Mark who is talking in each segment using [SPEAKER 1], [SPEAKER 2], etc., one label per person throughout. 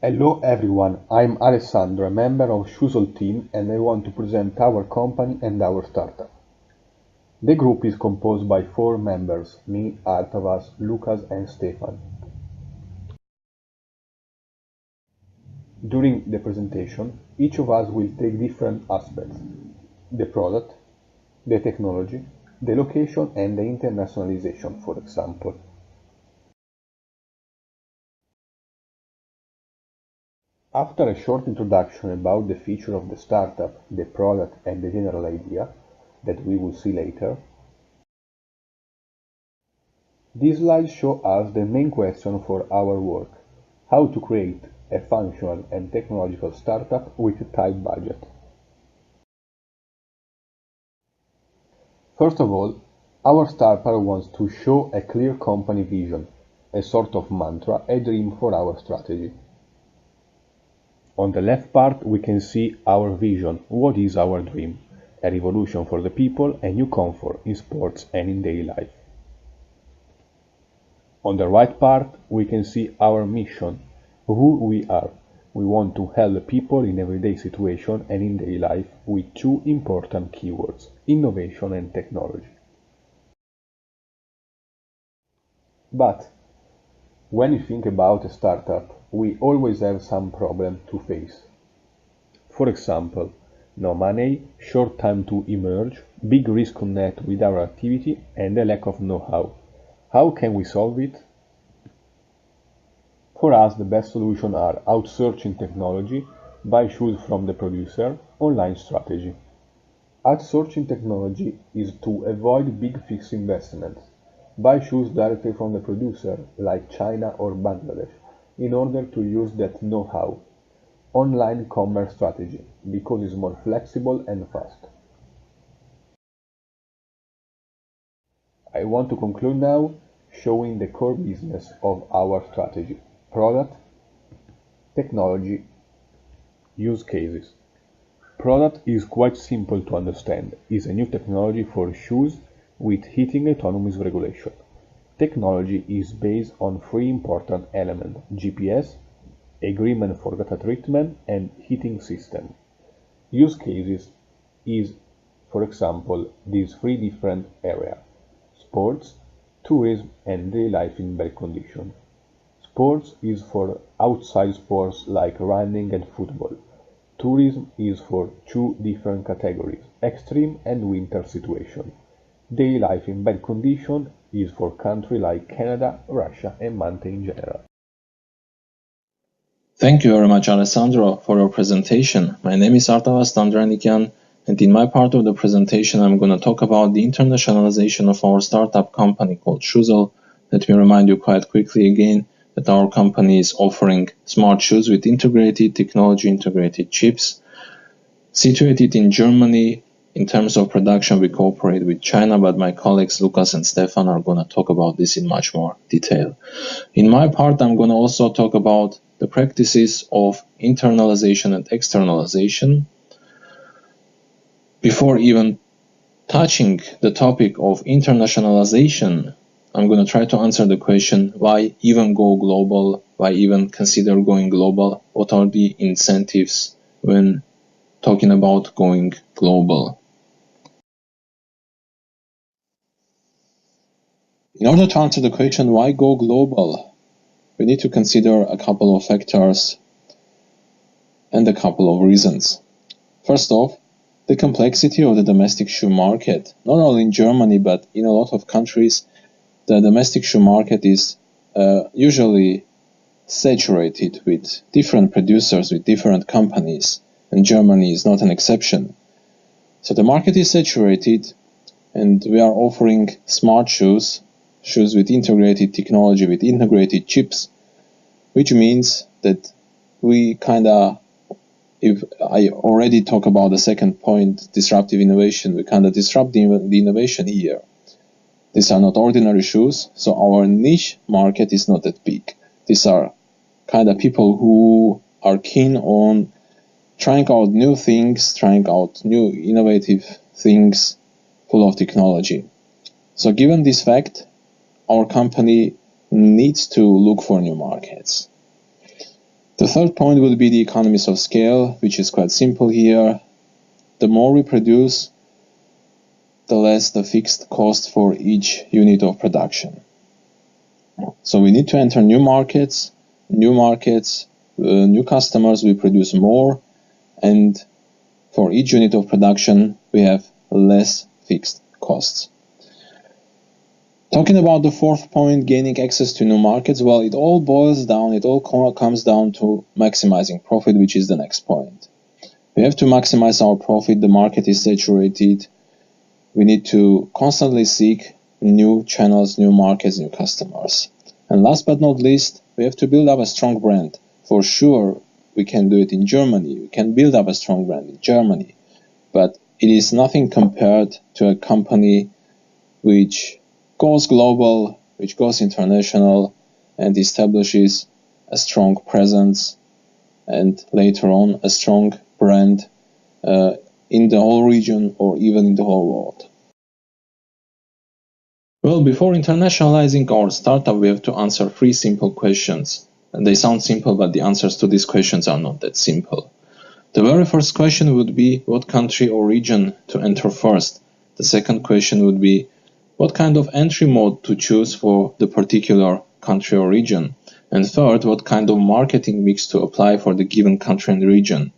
[SPEAKER 1] Hello everyone, I'm Alessandro, a member of Shoesol team, and I want to present our company and our startup. The group is composed by 4 members, me, Artavazd, Lukas and Stefan. During the presentation, each of us will take different aspects: the product, the technology, the location and the internationalization, for example. After a short introduction about the feature of the startup, the product and the general idea, that we will see later, these slides show us the main question for our work: how to create a functional and technological startup with a tight budget. First of all, our startup wants to show a clear company vision, a sort of mantra, a dream for our strategy. On the left part we can see our vision, what is our dream: a revolution for the people, a new comfort in sports and in daily life. On the right part we can see our mission, who we are. We want to help people in everyday situation and in daily life with 2 important keywords: innovation and technology. But when you think about a startup, we always have some problem to face. For example, no money, short time to emerge, big risk connect with our activity and a lack of know-how. How can we solve it? For us, the best solution are outsourcing technology, buy shoes from the producer, online strategy. Outsourcing technology is to avoid big fixed investments. Buy shoes directly from the producer, like China or Bangladesh, in order to use that know-how. Online commerce strategy, because it's more flexible and fast. I want to conclude now showing the core business of our strategy: product, technology, use cases. Product is quite simple to understand. It's a new technology for shoes with heating autonomous regulation. Technology is based on 3 important elements: GPS, agreement for data treatment, and heating system. Use cases is, for example, these 3 different areas: sports, tourism, and daily life in bad condition. Sports is for outside sports like running and football. Tourism is for 2 different categories: extreme and winter situation. Daily life in bad condition is for countries like Canada, Russia and Malta in general.
[SPEAKER 2] Thank you very much, Alessandro, for your presentation. My name is Artavazd Andranikyan, and in my part of the presentation I'm going to talk about the internationalization of our startup company called Shoesol. Let me remind you quite quickly again that our company is offering smart shoes with integrated technology, integrated chips. Situated in Germany, in terms of production we cooperate with China, but my colleagues Lukas and Stefan are going to talk about this in much more detail. In my part I'm going to also talk about the practices of internalization and externalization. Before even touching the topic of internationalization, I'm going to try to answer the question, why even go global? Why even consider going global? What are the incentives when talking about going global? In order to answer the question, why go global, we need to consider a couple of factors and a couple of reasons. First off, the complexity of the domestic shoe market. Not only in Germany, but in a lot of countries, the domestic shoe market is usually saturated with different producers, with different companies, and Germany is not an exception. So the market is saturated, and we are offering smart shoes with integrated technology, with integrated chips, which means that we if I already talk about the second point, disruptive innovation, we disrupt the innovation here. These are not ordinary shoes, so our niche market is not that big. These are people who are keen on trying out new things, trying out new innovative things full of technology. So given this fact, our company needs to look for new markets. The third point would be the economies of scale, which is quite simple here. The more we produce, the less the fixed cost for each unit of production. So we need to enter new markets, new customers, we produce more, and for each unit of production, we have less fixed costs. Talking about the fourth point, gaining access to new markets, well, it all comes down to maximizing profit, which is the next point. We have to maximize our profit, the market is saturated, we need to constantly seek new channels, new markets, new customers. And last but not least, we have to build up a strong brand. For sure, we can do it in Germany, we can build up a strong brand in Germany, but it is nothing compared to a company which goes global, which goes international, and establishes a strong presence and later on a strong brand in the whole region or even in the whole world. Well, before internationalizing our startup, we have to answer 3 simple questions. And they sound simple, but the answers to these questions are not that simple. The very first question would be what country or region to enter first. The second question would be what kind of entry mode to choose for the particular country or region. And third, what kind of marketing mix to apply for the given country and region.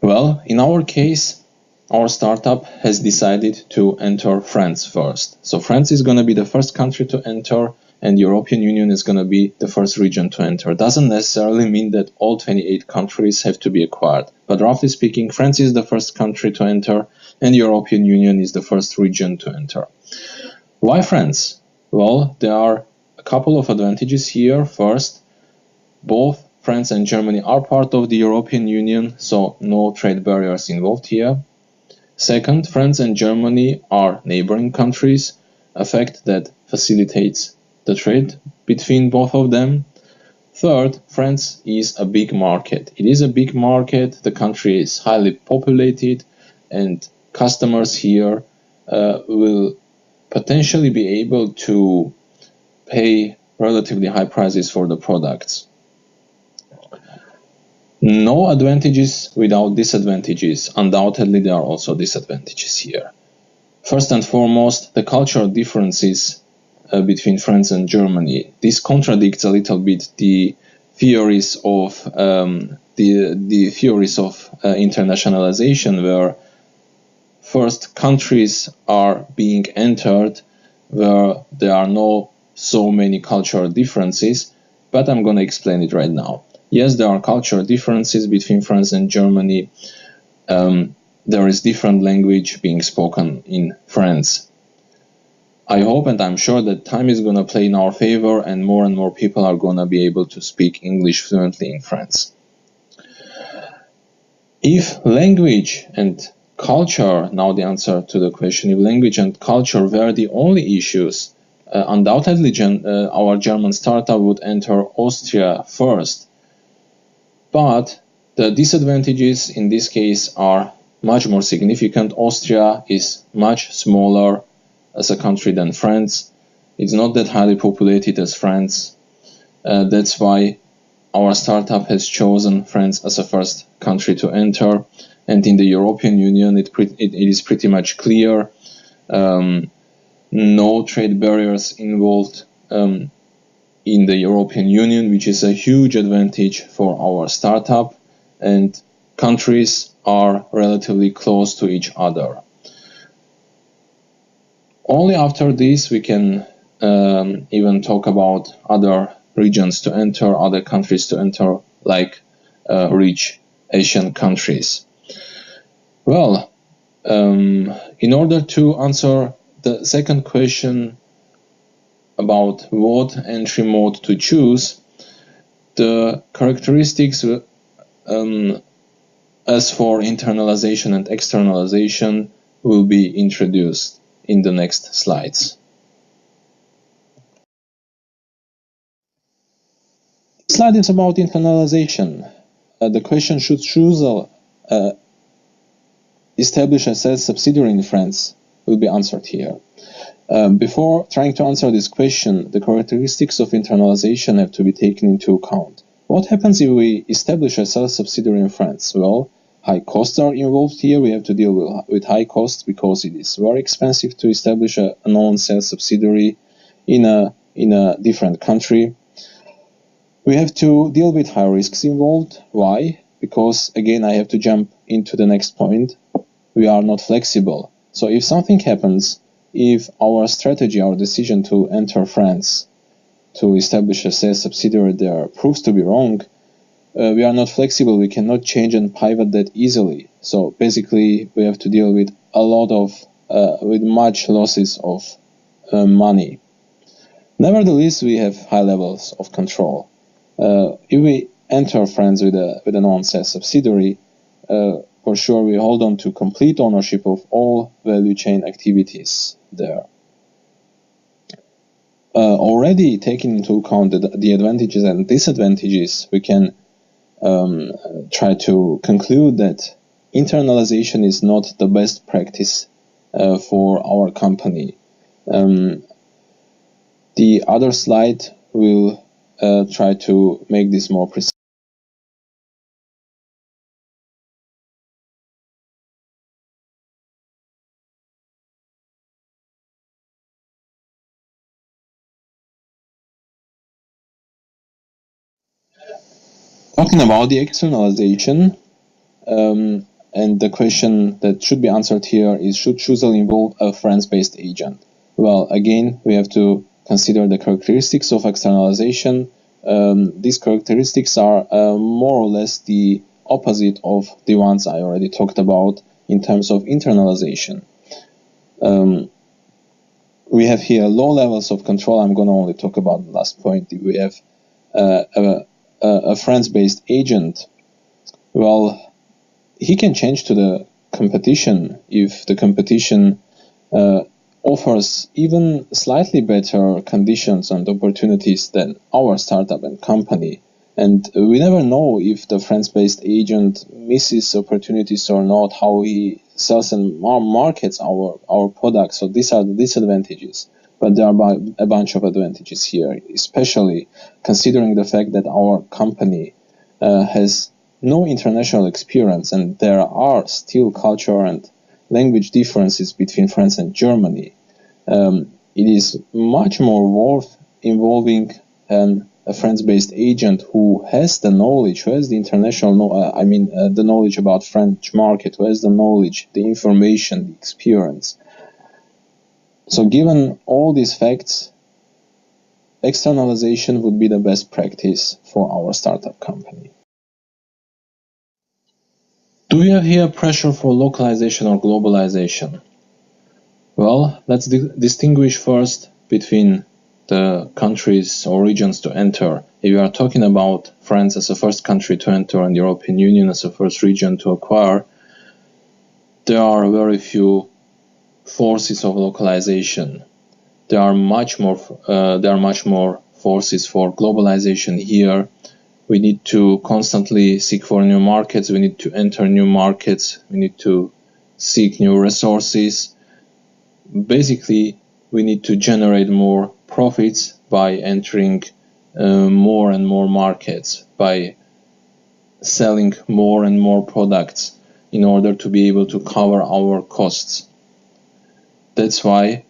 [SPEAKER 2] Well, in our case, our startup has decided to enter France first. So France is going to be the first country to enter, and the European Union is going to be the first region to enter. Doesn't necessarily mean that all 28 countries have to be acquired. But roughly speaking, France is the first country to enter, and the European Union is the first region to enter. Why France? Well, there are a couple of advantages here. First, both France and Germany are part of the European Union, so no trade barriers involved here. Second, France and Germany are neighboring countries, a fact that facilitates the trade between both of them. Third, France is a big market. It is a big market, the country is highly populated, and customers here will potentially be able to pay relatively high prices for the products. No advantages without disadvantages. Undoubtedly, there are also disadvantages here. First and foremost, the cultural differences between France and Germany. This contradicts a little bit the theories of internationalization, where first countries are being entered where there are no so many cultural differences, but I'm going to explain it right now. Yes, there are cultural differences between France and Germany. There is different language being spoken in France. I hope and I'm sure that time is going to play in our favor and more people are going to be able to speak English fluently in France. If language and culture, now the answer to the question, if language and culture were the only issues, undoubtedly our German startup would enter Austria first. But the disadvantages in this case are much more significant. Austria is much smaller as a country than France. It's not that highly populated as France. That's why our startup has chosen France as a first country to enter. And in the European Union, it is pretty much clear. No trade barriers involved in the European Union, which is a huge advantage for our startup, and countries are relatively close to each other. Only after this we can even talk about other regions to enter, other countries to enter, like rich Asian countries. Well, in order to answer the second question about what entry mode to choose, the characteristics as for internalization and externalization will be introduced in the next slides. This slide is about internalization. The question, should choose establish a sales subsidiary in France, will be answered here. Before trying to answer this question, the characteristics of internalization have to be taken into account. What happens if we establish a sales subsidiary in France? Well, high costs are involved here. We have to deal with high costs because it is very expensive to establish a known sales subsidiary in a different country. We have to deal with high risks involved. Why? Because, again, I have to jump into the next point. We are not flexible. So if something happens, if our strategy, our decision to enter France, to establish a sales subsidiary there proves to be wrong, we are not flexible. We cannot change and pivot that easily. So basically, we have to deal with a lot of, with much losses of money. Nevertheless, we have high levels of control. If we enter France with a non-sales subsidiary, for sure we hold on to complete ownership of all value chain activities there. Already taking into account the advantages and disadvantages, we can try to conclude that internalization is not the best practice for our company. The other slide will try to make this more precise. Talking about the externalization, and the question that should be answered here is, should Schuzel involve a France-based agent? Well, again, we have to consider the characteristics of externalization. These characteristics are more or less the opposite of the ones I already talked about in terms of internalization. We have here low levels of control. I'm going to only talk about the last point. We have a France-based agent. Well, he can change to the competition if the competition offers even slightly better conditions and opportunities than our startup and company. And we never know if the France-based agent misses opportunities or not, how he sells and markets our products. So these are the disadvantages. But there are a bunch of advantages here, especially considering the fact that our company has no international experience, and there are still culture and language differences between France and Germany. It is much more worth involving a France-based agent who has the knowledge, who has the international, the knowledge about French market, who has the knowledge, the information, the experience. So given all these facts, externalization would be the best practice for our startup company. Do we have here pressure for localization or globalization? Well, let's distinguish first between the countries or regions to enter. If you are talking about France as a first country to enter and the European Union as a first region to acquire, there are very few forces of localization. There are much more forces for globalization here. We need to constantly seek for new markets. We need to enter new markets. We need to seek new resources. Basically, we need to generate more profits by entering more and more markets, by selling more and more products in order to be able to cover our costs. That's why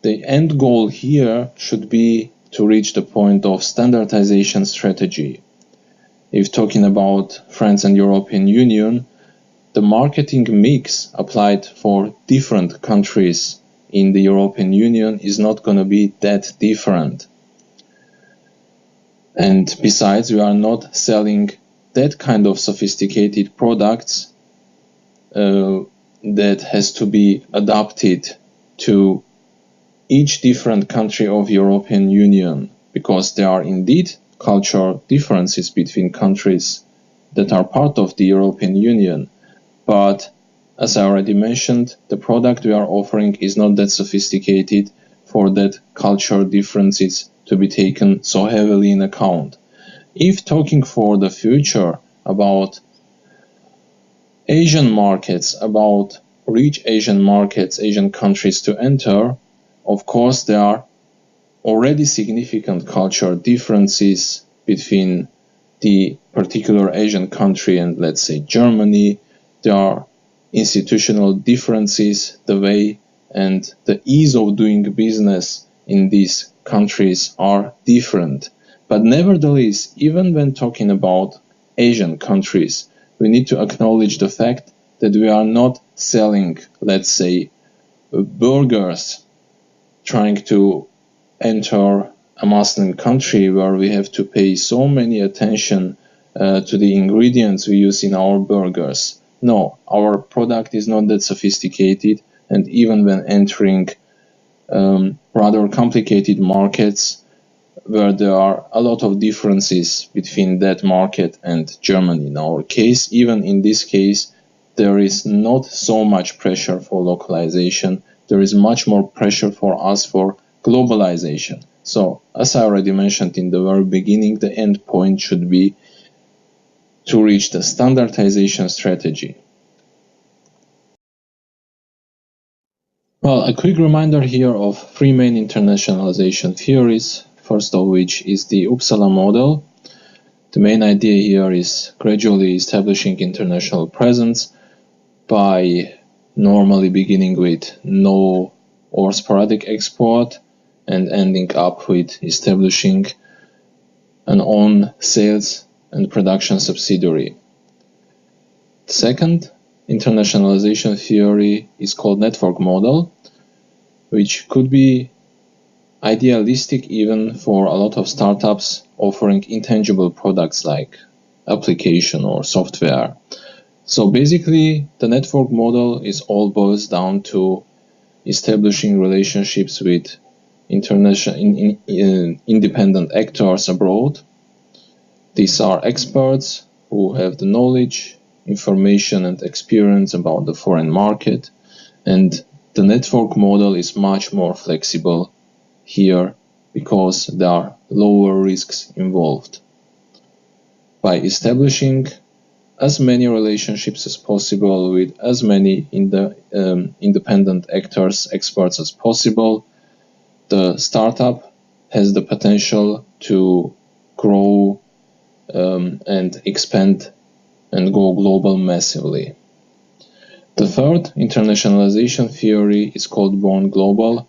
[SPEAKER 2] the end goal here should be to reach the point of standardization strategy. If talking about France and European Union, the marketing mix applied for different countries in the European Union is not going to be that different. And besides, we are not selling that kind of sophisticated products that has to be adapted to each different country of European Union, because there are indeed cultural differences between countries that are part of the European Union. But as I already mentioned, the product we are offering is not that sophisticated for that cultural differences to be taken so heavily in account. If talking for the future about Asian markets, about rich Asian markets, Asian countries to enter, of course there are already significant cultural differences between the particular Asian country and, let's say, Germany. There are institutional differences, the way and the ease of doing business in these countries are different. But nevertheless, even when talking about Asian countries, we need to acknowledge the fact that we are not selling, let's say, burgers trying to enter a Muslim country where we have to pay so many attention to the ingredients we use in our burgers. No, our product is not that sophisticated, and even when entering rather complicated markets where there are a lot of differences between that market and Germany in our case, even in this case, there is not so much pressure for localization. There is much more pressure for us for globalization. So, as I already mentioned in the very beginning, the end point should be to reach the standardization strategy. Well, a quick reminder here of three main internationalization theories, first of which is the Uppsala model. The main idea here is gradually establishing international presence by normally beginning with no or sporadic export and ending up with establishing an own sales and production subsidiary. The second internationalization theory is called network model, which could be idealistic even for a lot of startups offering intangible products like application or software. So basically, the network model is all boils down to establishing relationships with independent actors abroad. These are experts who have the knowledge, information and experience about the foreign market, and the network model is much more flexible here because there are lower risks involved. By establishing as many relationships as possible with as many independent actors, experts as possible, the startup has the potential to grow and expand and go global massively. The third internationalization theory is called Born Global.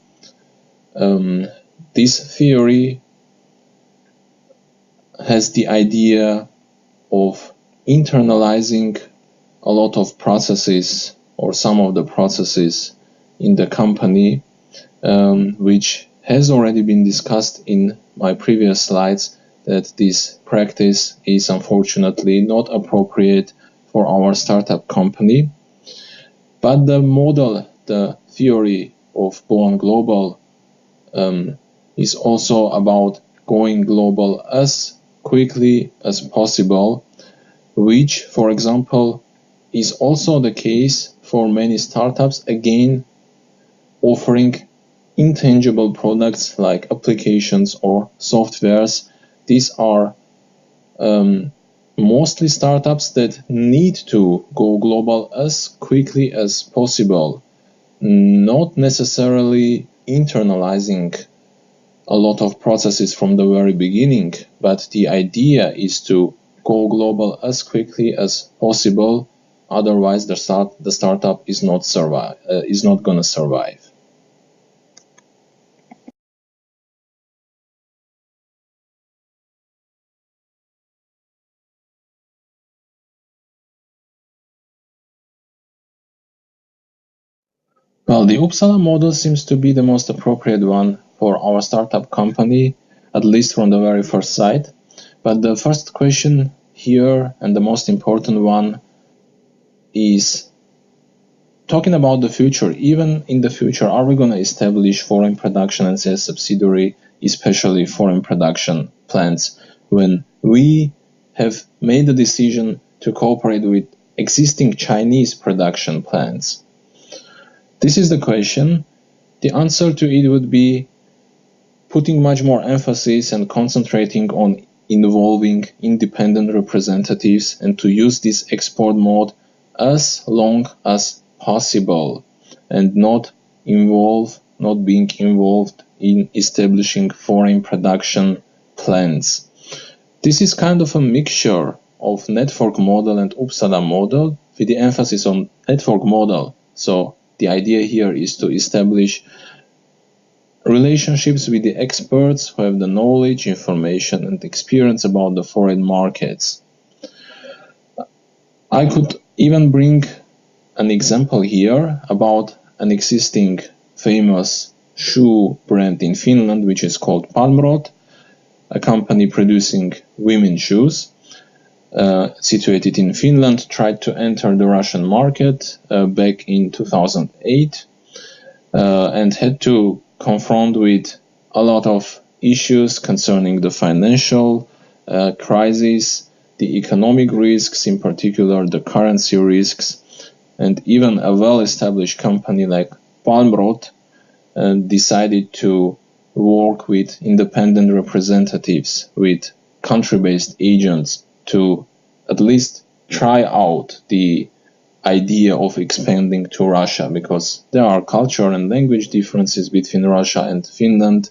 [SPEAKER 2] This theory has the idea of internalizing a lot of processes or some of the processes in the company, which has already been discussed in my previous slides, that this practice is unfortunately not appropriate for our startup company. But the model, the theory of Born Global is also about going global as quickly as possible, which, for example, is also the case for many startups, again, offering intangible products like applications or softwares. These are mostly startups that need to go global as quickly as possible, not necessarily internalizing a lot of processes from the very beginning, but the idea is to go global as quickly as possible. Otherwise, the startup is not going to survive. Well, the Uppsala model seems to be the most appropriate one for our startup company, at least from the very first sight. But the first question here, and the most important one, is talking about the future. Even in the future, are we going to establish foreign production and sales subsidiary, especially foreign production plants, when we have made the decision to cooperate with existing Chinese production plants? This is the question. The answer to it would be putting much more emphasis and concentrating on involving independent representatives and to use this export mode as long as possible and not being involved in establishing foreign production plants. This is kind of a mixture of network model and Uppsala model with the emphasis on network model. So the idea here is to establish relationships with the experts who have the knowledge, information, and experience about the foreign markets. I could even bring an example here about an existing famous shoe brand in Finland, which is called Palmrot, a company producing women's shoes, situated in Finland, tried to enter the Russian market back in 2008 and had to confront with a lot of issues concerning the financial crisis, the economic risks, in particular the currency risks, and even a well-established company like Palmrot decided to work with independent representatives, with country-based agents, to at least try out the idea of expanding to Russia, because there are culture and language differences between Russia and Finland,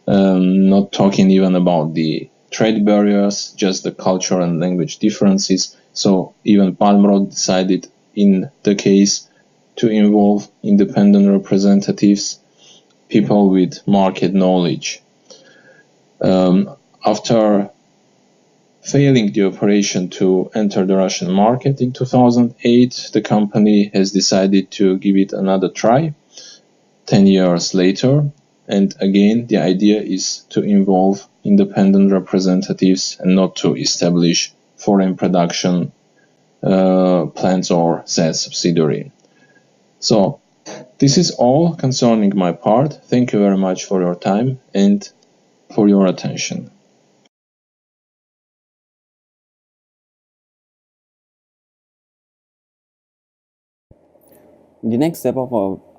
[SPEAKER 2] not talking even about the trade barriers, just the culture and language differences. So even Palmrot decided in the case to involve independent representatives, people with market knowledge. After failing the operation to enter the Russian market in 2008, the company has decided to give it another try 10 years later. And again, the idea is to involve independent representatives and not to establish foreign production plants or sales subsidiary. So this is all concerning my part. Thank you very much for your time and for your attention.
[SPEAKER 3] The next step of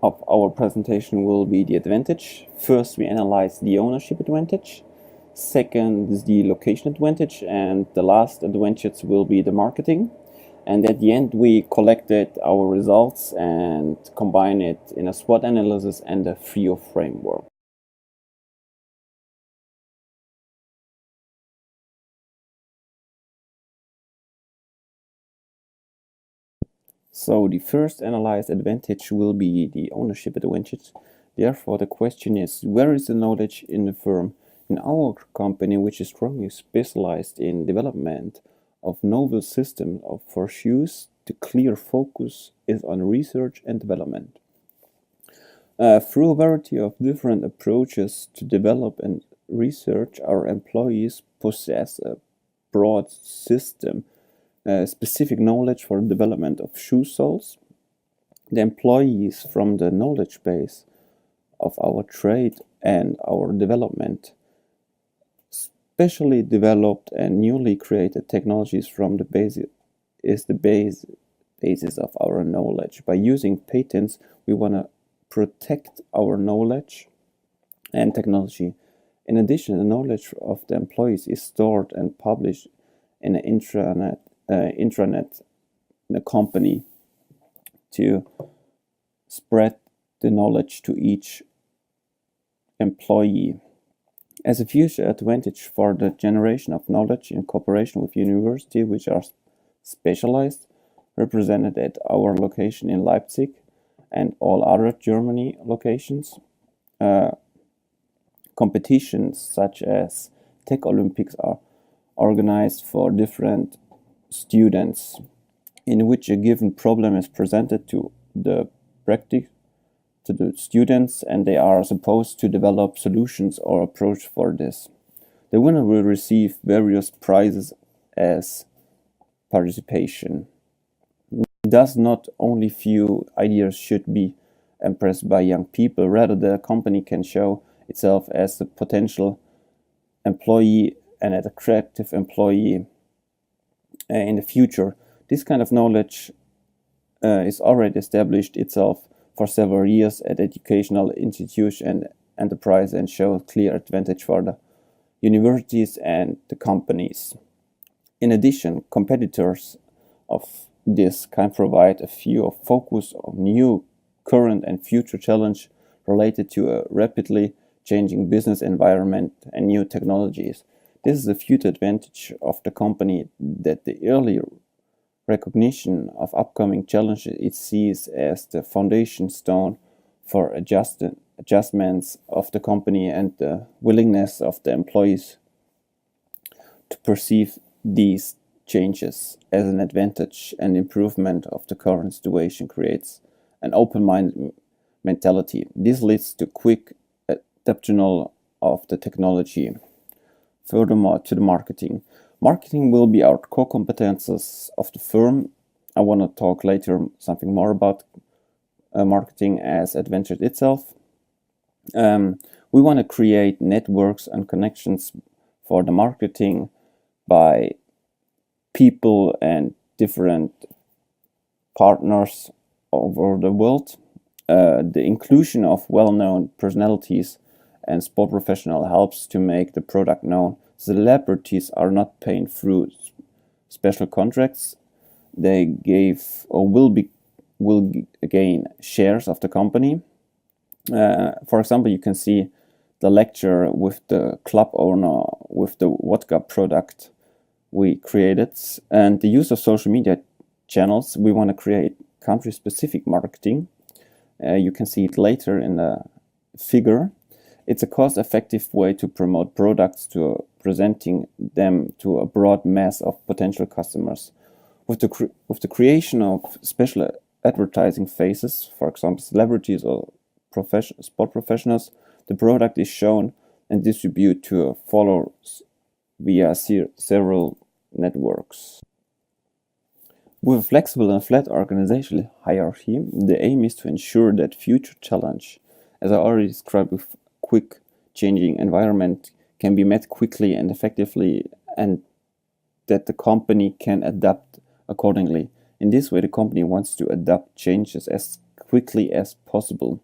[SPEAKER 3] our presentation will be the advantage. First, we analyze the ownership advantage. Second is the location advantage. And the last advantage will be the marketing. And at the end, we collected our results and combine it in a SWOT analysis and a FRIO framework. So the first analyzed advantage will be the ownership advantage. Therefore, the question is, where is the knowledge in the firm? In our company, which is strongly specialized in development of novel systems for shoes, the clear focus is on research and development. Through a variety of different approaches to develop and research, our employees possess a broad system specific knowledge for development of shoe soles. The employees from the knowledge base of our trade and our development specially developed and newly created technologies from the basis of our knowledge. By using patents, we want to protect our knowledge and technology. In addition, the knowledge of the employees is stored and published in an intranet in a company to spread the knowledge to each employee. As a future advantage for the generation of knowledge in cooperation with universities which are specialized, represented at our location in Leipzig and all other Germany locations, competitions such as Tech Olympics are organized for different students, in which a given problem is presented to the students, and they are supposed to develop solutions or approach for this. The winner will receive various prizes as participation. Thus, not only few ideas should be impressed by young people, rather the company can show itself as a potential employee and an attractive employee in the future. This kind of knowledge is already established itself for several years at educational institutions and enterprise, and show clear advantage for the universities and the companies. In addition, competitors of this can provide a view of focus on new, current and future challenge related to a rapidly changing business environment and new technologies. This is a huge advantage of the company that the early recognition of upcoming challenges it sees as the foundation stone for adjustments of the company and the willingness of the employees to perceive these changes as an advantage and improvement of the current situation creates an open-minded mentality. This leads to quick adoption of the technology. Furthermore, to the marketing. Marketing will be our core competences of the firm. I want to talk later something more about marketing as adventure itself. We want to create networks and connections for the marketing by people and different partners over the world. The inclusion of well-known personalities and sport professional helps to make the product known. Celebrities are not paying through special contracts. They gave or will gain shares of the company. For example, you can see the lecture with the club owner with the vodka product we created, and the use of social media channels. We want to create country-specific marketing. You can see it later in the figure. It's a cost-effective way to promote products to presenting them to a broad mass of potential customers. With the creation of special advertising phases, for example, celebrities or sport professionals, the product is shown and distributed to followers via several networks. With a flexible and flat organizational hierarchy, the aim is to ensure that future challenge, as I already described with quick changing environment, can be met quickly and effectively, and that the company can adapt accordingly. In this way, the company wants to adapt changes as quickly as possible.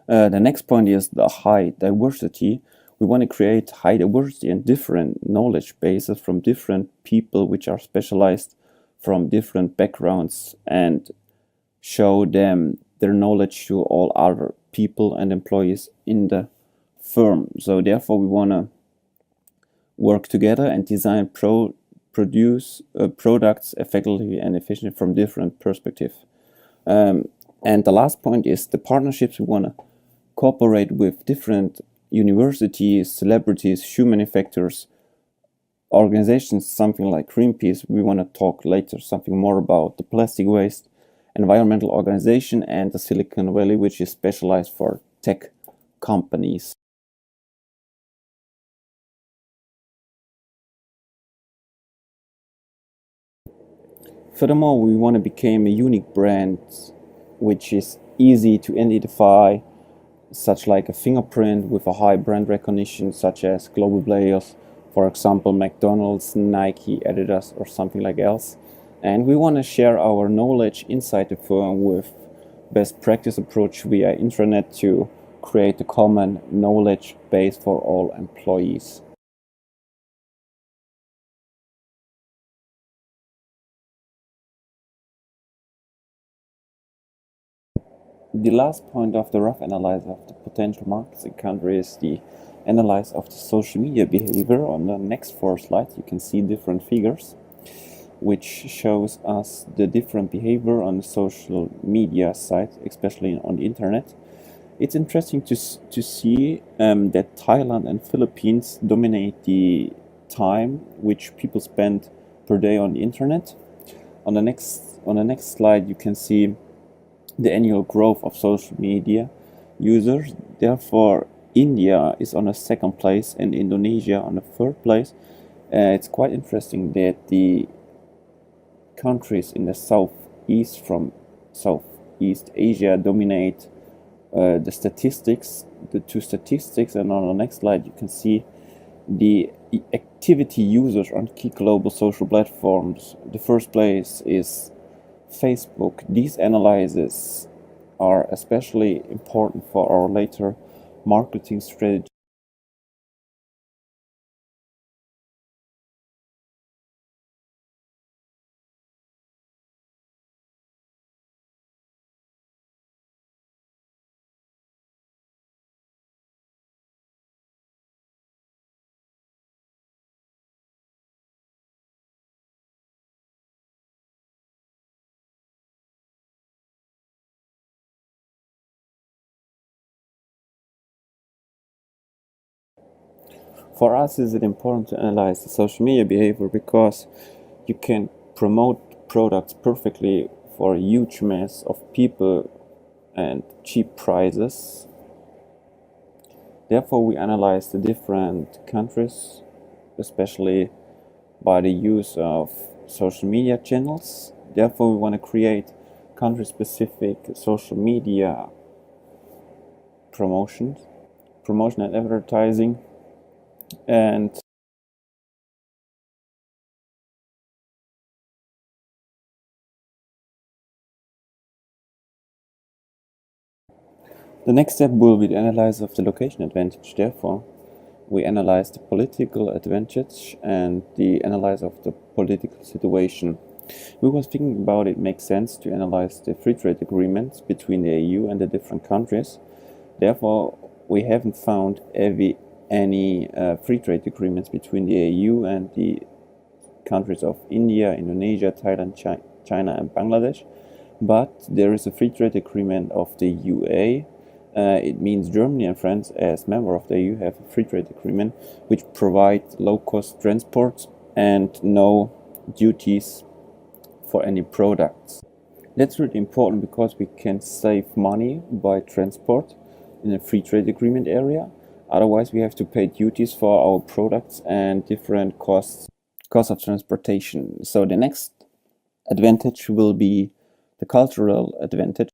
[SPEAKER 3] The next point is the high diversity. We want to create high diversity and different knowledge bases from different people which are specialized from different backgrounds and show them their knowledge to all other people and employees in the firm. So therefore we want to work together and design produce products effectively and efficiently from different perspectives. And the last point is the partnerships. We want to cooperate with different universities, celebrities, shoe manufacturers, organizations, something like Greenpeace. We want to talk later something more about the plastic waste, environmental organization, and the Silicon Valley, which is specialized for tech companies. Furthermore, we want to become a unique brand which is easy to identify, such like a fingerprint with a high brand recognition, such as global players, for example McDonald's, Nike, Adidas, or something like else. And we want to share our knowledge inside the firm with best practice approach via intranet to create a common knowledge base for all employees. The last point of the rough analysis of the potential markets in country is the analysis of the social media behavior. On the next 4 slides you can see different figures which shows us the different behavior on the social media side, especially on the internet. It's interesting to see that Thailand and Philippines dominate the time which people spend per day on the internet. On the next slide you can see the annual growth of social media users. Therefore, India is on the 2nd place and Indonesia on the 3rd place. It's quite interesting that the countries in the southeast from Southeast Asia dominate the statistics, the 2 statistics. And on the next slide you can see the activity users on key global social platforms. The 1st place is Facebook. These analyses are especially important for our later marketing strategy. For us, is it important to analyze the social media behavior because you can promote products perfectly for a huge mass of people and cheap prices. Therefore, we analyze the different countries, especially by the use of social media channels. Therefore, we want to create country-specific social media promotion and advertising, and the next step will be the analysis of the location advantage. Therefore, we analyze the political advantage and the analysis of the political situation. We were thinking about it makes sense to analyze the free trade agreements between the EU and the different countries. Therefore, we haven't found any free trade agreements between the EU and the countries of India, Indonesia, Thailand, China and Bangladesh. But there is a free trade agreement of the UA. It means Germany and France, as member of the EU, have a free trade agreement which provides low-cost transport and no duties for any products. That's really important because we can save money by transport in a free trade agreement area. Otherwise, we have to pay duties for our products and different costs of transportation. So the next advantage will be the cultural advantage.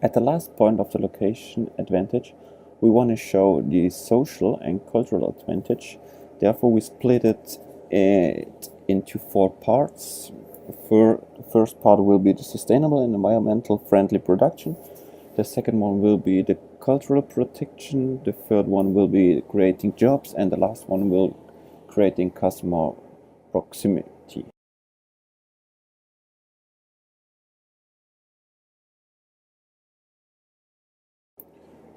[SPEAKER 3] At the last point of the location advantage, we want to show the social and cultural advantage. Therefore, we split it into 4 parts. The first part will be the sustainable and environmental friendly production. The second one will be the cultural protection. The third one will be creating jobs, and the last one will creating customer proximity.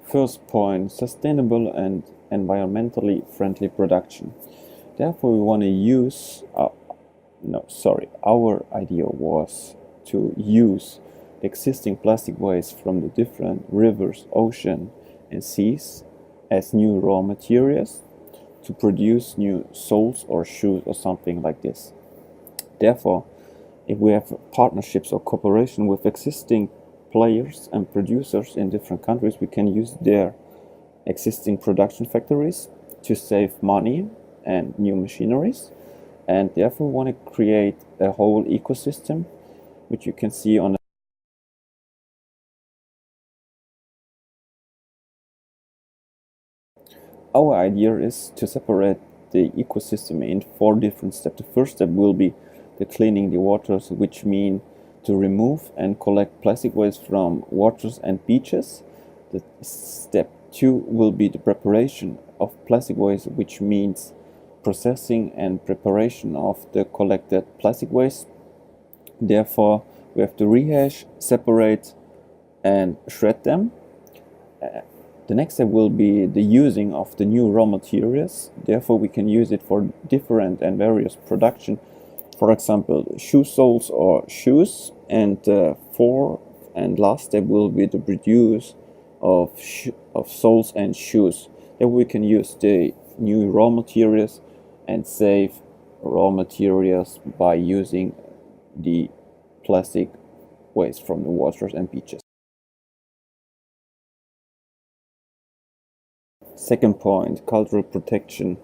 [SPEAKER 3] First point, sustainable and environmentally friendly production. Therefore, we want to use, our idea was to use existing plastic waste from the different rivers, ocean and seas as new raw materials to produce new soles or shoes or something like this. Therefore, if we have partnerships or cooperation with existing players and producers in different countries, we can use their existing production factories to save money and new machineries, and therefore we want to create a whole ecosystem which you can see on our idea is to separate the ecosystem in 4 different steps. The first step will be the cleaning the waters, which mean to remove and collect plastic waste from waters and beaches. The step 2 will be the preparation of plastic waste, which means processing and preparation of the collected plastic waste. Therefore, we have to rehash, separate and shred them. The next step will be the using of the new raw materials. Therefore, we can use it for different and various production. For example, shoe soles or shoes. And fourth and last step will be the produce of soles and shoes. Then we can use the new raw materials and save raw materials by using the plastic waste from the waters and beaches. Second point, cultural protection.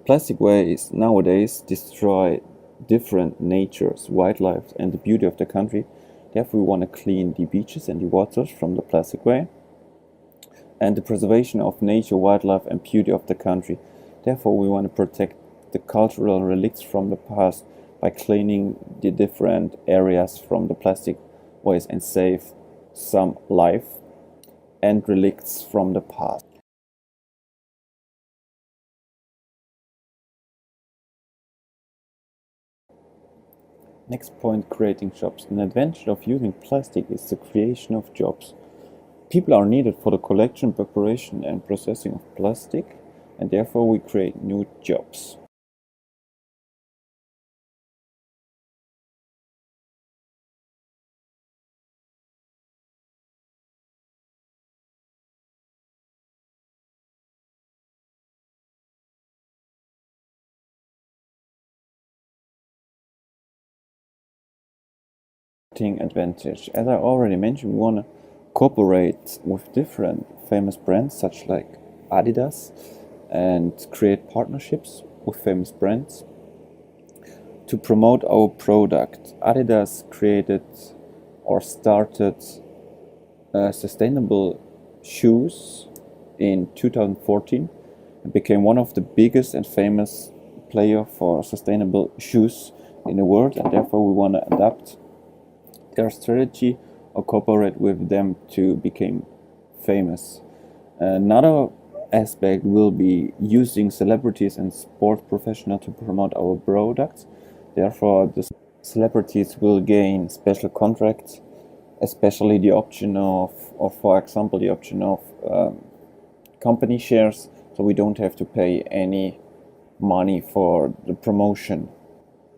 [SPEAKER 3] Plastic waste nowadays destroy different natures, wildlife and the beauty of the country. Therefore, we want to clean the beaches and the waters from the plastic waste and the preservation of nature, wildlife and beauty of the country. Therefore, we want to protect the cultural relics from the past by cleaning the different areas from the plastic waste and save some life and relicts from the past. Next point, creating jobs. An advantage of using plastic is the creation of jobs. People are needed for the collection, preparation and processing of plastic, and therefore we create new jobs. advantage. As I already mentioned, we want to cooperate with different famous brands such like Adidas and create partnerships with famous brands to promote our product. Adidas created or started sustainable shoes in 2014 and became one of the biggest and famous player for sustainable shoes in the world, and therefore we want to adapt their strategy or cooperate with them to become famous. Another aspect will be using celebrities and sport professionals to promote our products. Therefore, the celebrities will gain special contracts, especially the option of for example, the option of company shares, so we don't have to pay any money for the promotion.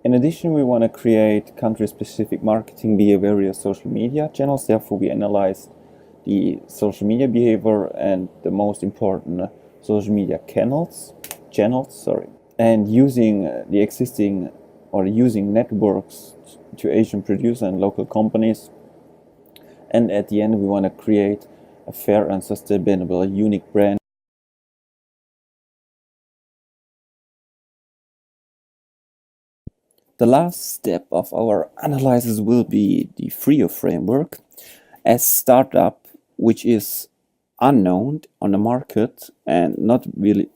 [SPEAKER 3] In addition, we want to create country-specific marketing via various social media channels. Therefore, we analyze the social media behavior and the most important social media channels, and using the existing or using networks to Asian producers and local companies. And at the end, we want to create a fair and sustainable, unique brand. The last step of our analysis will be the FRIO framework. As startup, which is unknown on the market and not really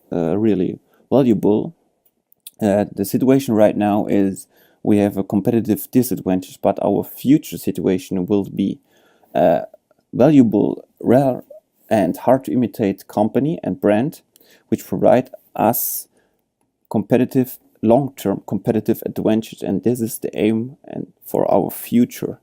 [SPEAKER 3] valuable, the situation right now is we have a competitive disadvantage, but our future situation will be valuable, rare, and hard to imitate company and brand, which provide us competitive long-term competitive advantage, and this is the aim and for our future.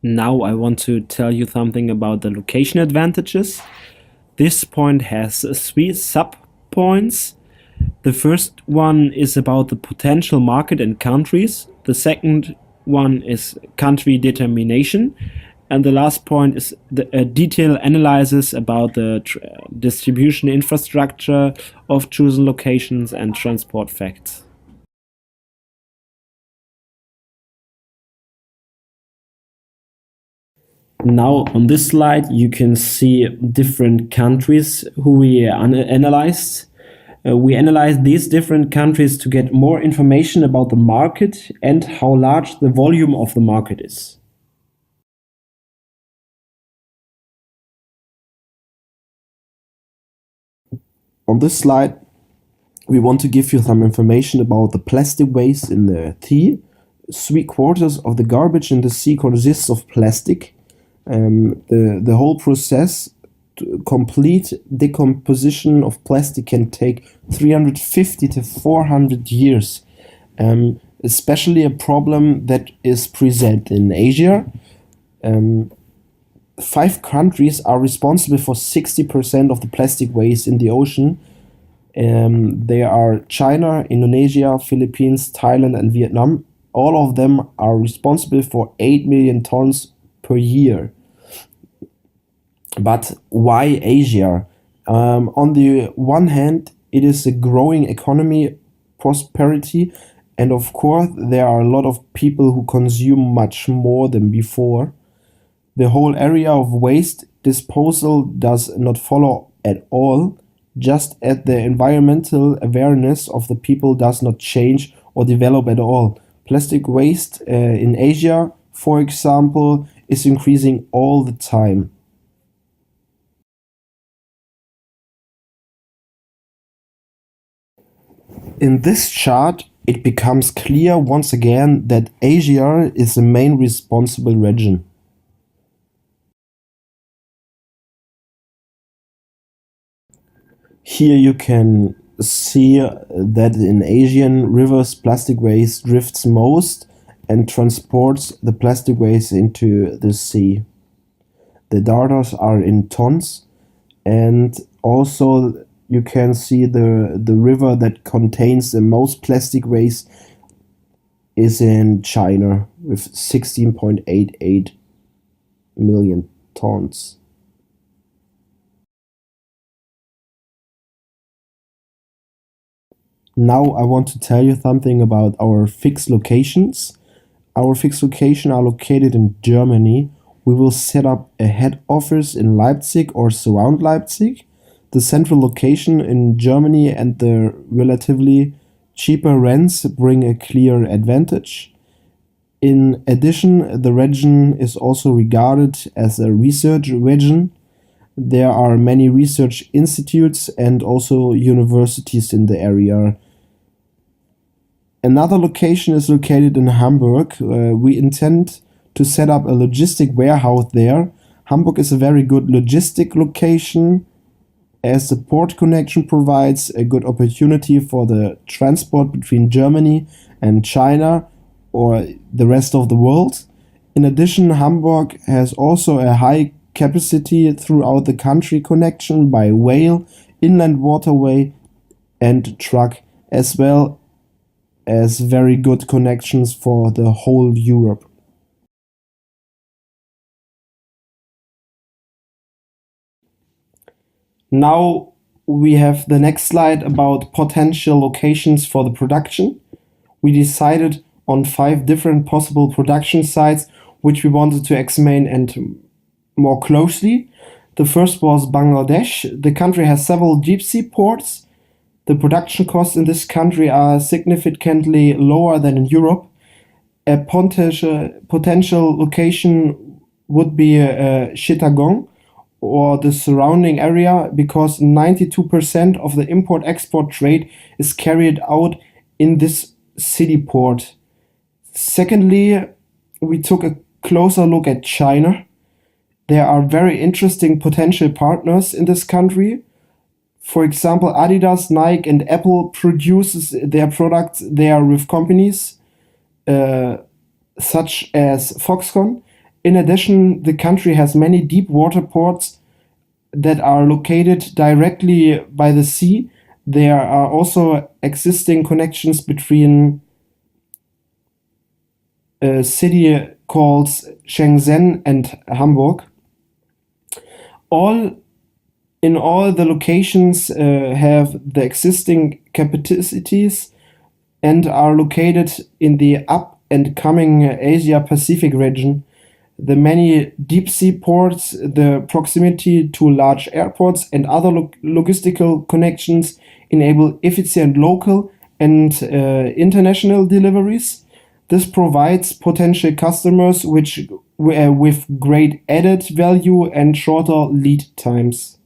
[SPEAKER 4] Now I want to tell you something about the location advantages. This point has 3 sub-points. The first one is about the potential market and countries. The second one is country determination. And the last point is a detailed analysis about the distribution infrastructure of chosen locations and transport facts. Now on this slide you can see different countries who we analyzed. We analyzed these different countries to get more information about the market and how large the volume of the market is. On this slide, we want to give you some information about the plastic waste in the sea. 3/4 of the garbage in the sea consists of plastic. The whole process, complete decomposition of plastic, can take 350 to 400 years. Especially a problem that is present in Asia. 5 countries are responsible for 60% of the plastic waste in the ocean. They are China, Indonesia, Philippines, Thailand, and Vietnam. All of them are responsible for 8 million tons per year. But why Asia? On the one hand, it is a growing economy, prosperity, and of course there are a lot of people who consume much more than before. The whole area of waste disposal does not follow at all, just as the environmental awareness of the people does not change or develop at all. Plastic waste in Asia, for example, is increasing all the time. In this chart, it becomes clear once again that Asia is the main responsible region. Here you can see that in Asian rivers plastic waste drifts most and transports the plastic waste into the sea. The data are in tons, and also you can see the river that contains the most plastic waste is in China with 16.88 million tons. Now I want to tell you something about our fixed locations. Our fixed locations are located in Germany. We will set up a head office in Leipzig or surround Leipzig. The central location in Germany and the relatively cheaper rents bring a clear advantage. In addition, the region is also regarded as a research region. There are many research institutes and also universities in the area. Another location is located in Hamburg. We intend to set up a logistic warehouse there. Hamburg is a very good logistic location, as the port connection provides a good opportunity for the transport between Germany and China or the rest of the world. In addition, Hamburg has also a high capacity throughout the country connection by rail, inland waterway and truck, as well as very good connections for the whole Europe. Now we have the next slide about potential locations for the production. We decided on 5 different possible production sites which we wanted to examine and more closely. The first was Bangladesh. The country has several deep sea ports. The production costs in this country are significantly lower than in Europe. A potential location would be Chittagong or the surrounding area, because 92% of the import-export trade is carried out in this city port. Secondly, we took a closer look at China. There are very interesting potential partners in this country. For example, Adidas, Nike and Apple produces their products there with companies such as Foxconn. In addition, the country has many deep water ports that are located directly by the sea. There are also existing connections between a city called Shenzhen and Hamburg. In all, the locations have the existing capacities and are located in the up and coming Asia-Pacific region. The many deep sea ports, the proximity to large airports and other logistical connections enable efficient local and international deliveries. This provides potential customers with great added value and shorter lead times.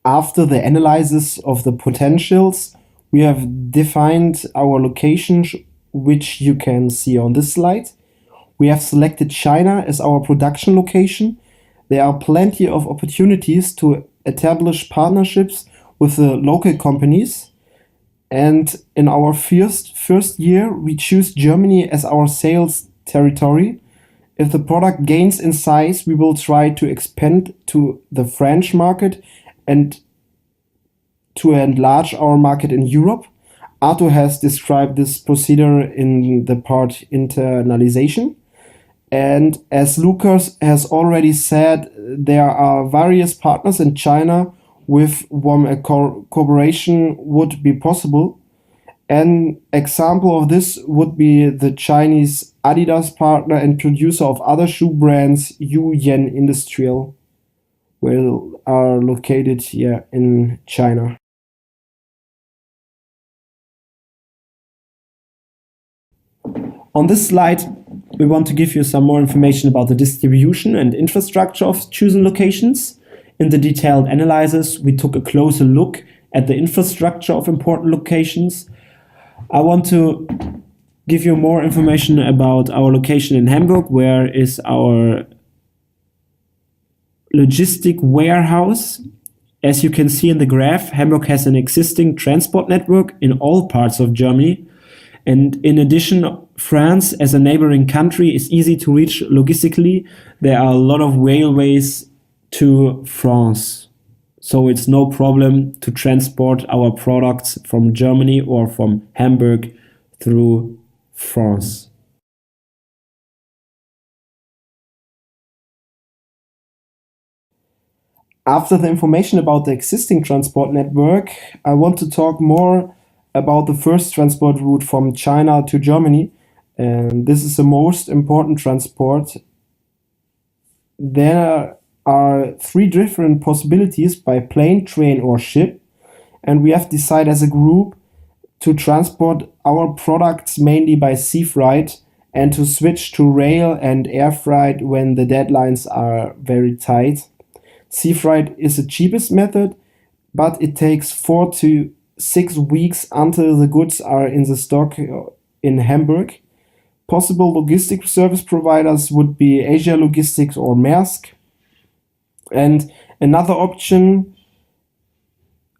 [SPEAKER 4] After the analysis of the potentials, we have defined our locations, which you can see on this slide. We have selected China as our production location. There are plenty of opportunities to establish partnerships with the local companies. And in our first year, we choose Germany as our sales territory. If the product gains in size, we will try to expand to the French market and to enlarge our market in Europe. Arto has described this procedure in the part internalization. And as Lukas has already said, there are various partners in China with whom a cooperation would be possible. An example of this would be the Chinese Adidas partner and producer of other shoe brands, Yu Yan Industrial, are located here in China. On this slide, we want to give you some more information about the distribution and infrastructure of chosen locations. In the detailed analysis, we took a closer look at the infrastructure of important locations. I want to give you more information about our location in Hamburg, where is our logistic warehouse. As you can see in the graph, Hamburg has an existing transport network in all parts of Germany. And in addition, France, as a neighboring country, is easy to reach logistically. There are a lot of railways to France. So it's no problem to transport our products from Germany or from Hamburg through France. After the information about the existing transport network, I want to talk more about the first transport route from China to Germany. And this is the most important transport. There are three different possibilities by plane, train, or ship. And we have decided as a group to transport our products mainly by sea freight and to switch to rail and air freight when the deadlines are very tight. Sea freight is the cheapest method, but it takes 4 to 6 weeks until the goods are in the stock in Hamburg. Possible logistic service providers would be Asia Logistics or Maersk. And another option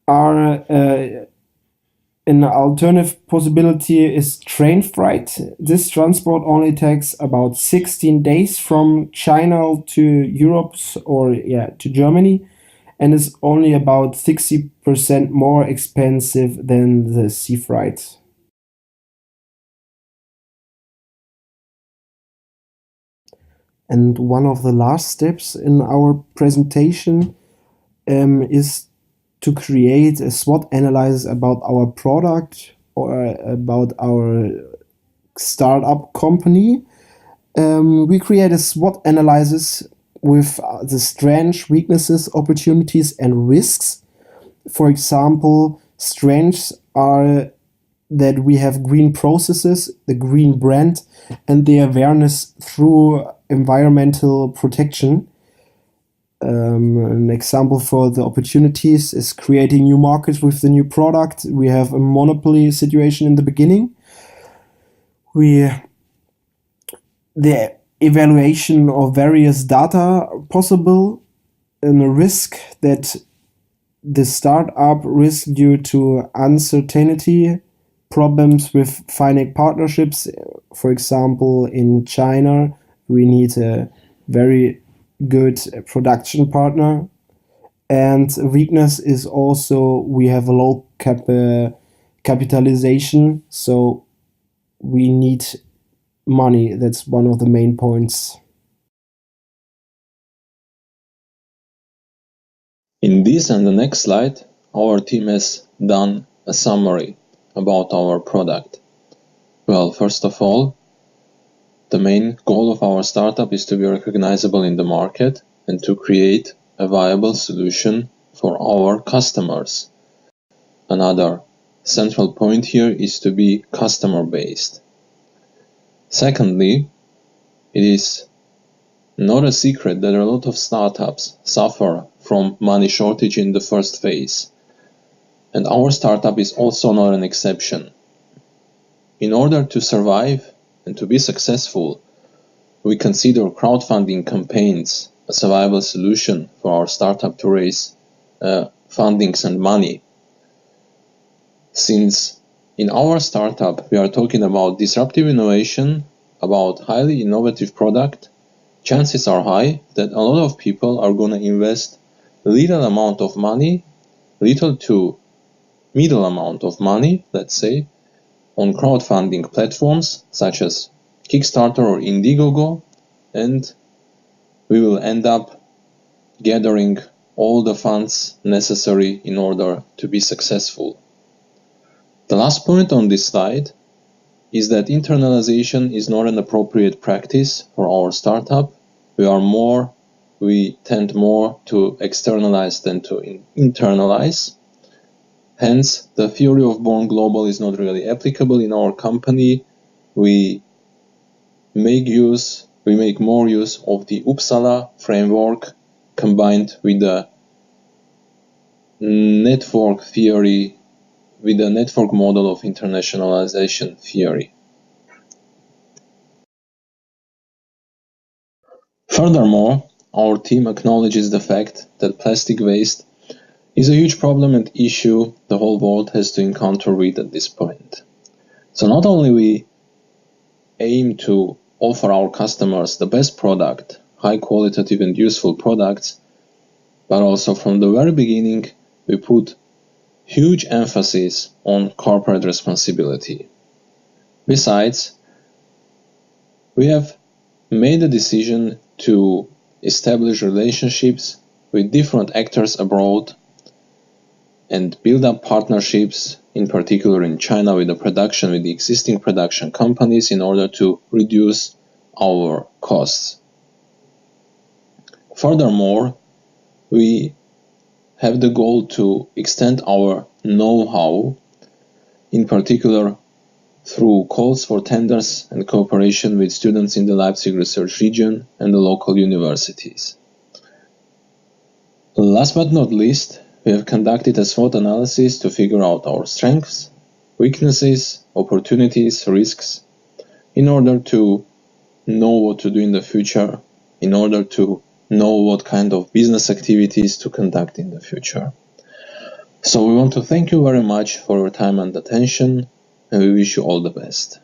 [SPEAKER 4] are an alternative possibility is train freight. This transport only takes about 16 days from China to Europe to Germany, and is only about 60% more expensive than the sea freight. And one of the last steps in our presentation is to create a SWOT analysis about our product or about our startup company. We create a SWOT analysis with the strengths, weaknesses, opportunities, and risks. For example, strengths are that we have green processes, the green brand, and the awareness through environmental protection. An example for the opportunities is creating new markets with the new product. We have a monopoly situation in the beginning. The evaluation of various data are possible, and a risk that the startup risk due to uncertainty, problems with finding partnerships. For example, in China, we need a very good production partner. And weakness is also we have a low capitalization, so we need money. That's one of the main points.
[SPEAKER 2] In this and the next slide, our team has done a summary about our product. Well, first of all, the main goal of our startup is to be recognizable in the market and to create a viable solution for our customers. Another central point here is to be customer-based. Secondly, it is not a secret that a lot of startups suffer from money shortage in the first phase, and our startup is also not an exception. In order to survive and to be successful, we consider crowdfunding campaigns a viable solution for our startup to raise fundings and money. Since in our startup we are talking about disruptive innovation, about highly innovative product, chances are high that a lot of people are going to invest little amount of money, little to middle amount of money, let's say, on crowdfunding platforms such as Kickstarter or Indiegogo, and we will end up gathering all the funds necessary in order to be successful. The last point on this slide is that internalization is not an appropriate practice for our startup. We tend more to externalize than to internalize. Hence, the theory of Born Global is not really applicable in our company. We make more use of the Uppsala framework combined with the network theory, with the network model of internationalization theory. Furthermore, our team acknowledges the fact that plastic waste is a huge problem and issue the whole world has to encounter with at this point. So not only we aim to offer our customers the best product, high qualitative and useful products, but also from the very beginning we put huge emphasis on corporate responsibility. Besides, We have made a decision to establish relationships with different actors abroad and build up partnerships, in particular in China, with the existing production companies in order to reduce our costs. Furthermore, we have the goal to extend our know-how, in particular through calls for tenders and cooperation with students in the Leipzig research region and the local universities. Last but not least, we have conducted a SWOT analysis to figure out our strengths, weaknesses, opportunities, risks, in order to know what to do in the future, in order to know what kind of business activities to conduct in the future. So we want to thank you very much for your time and attention, and we wish you all the best.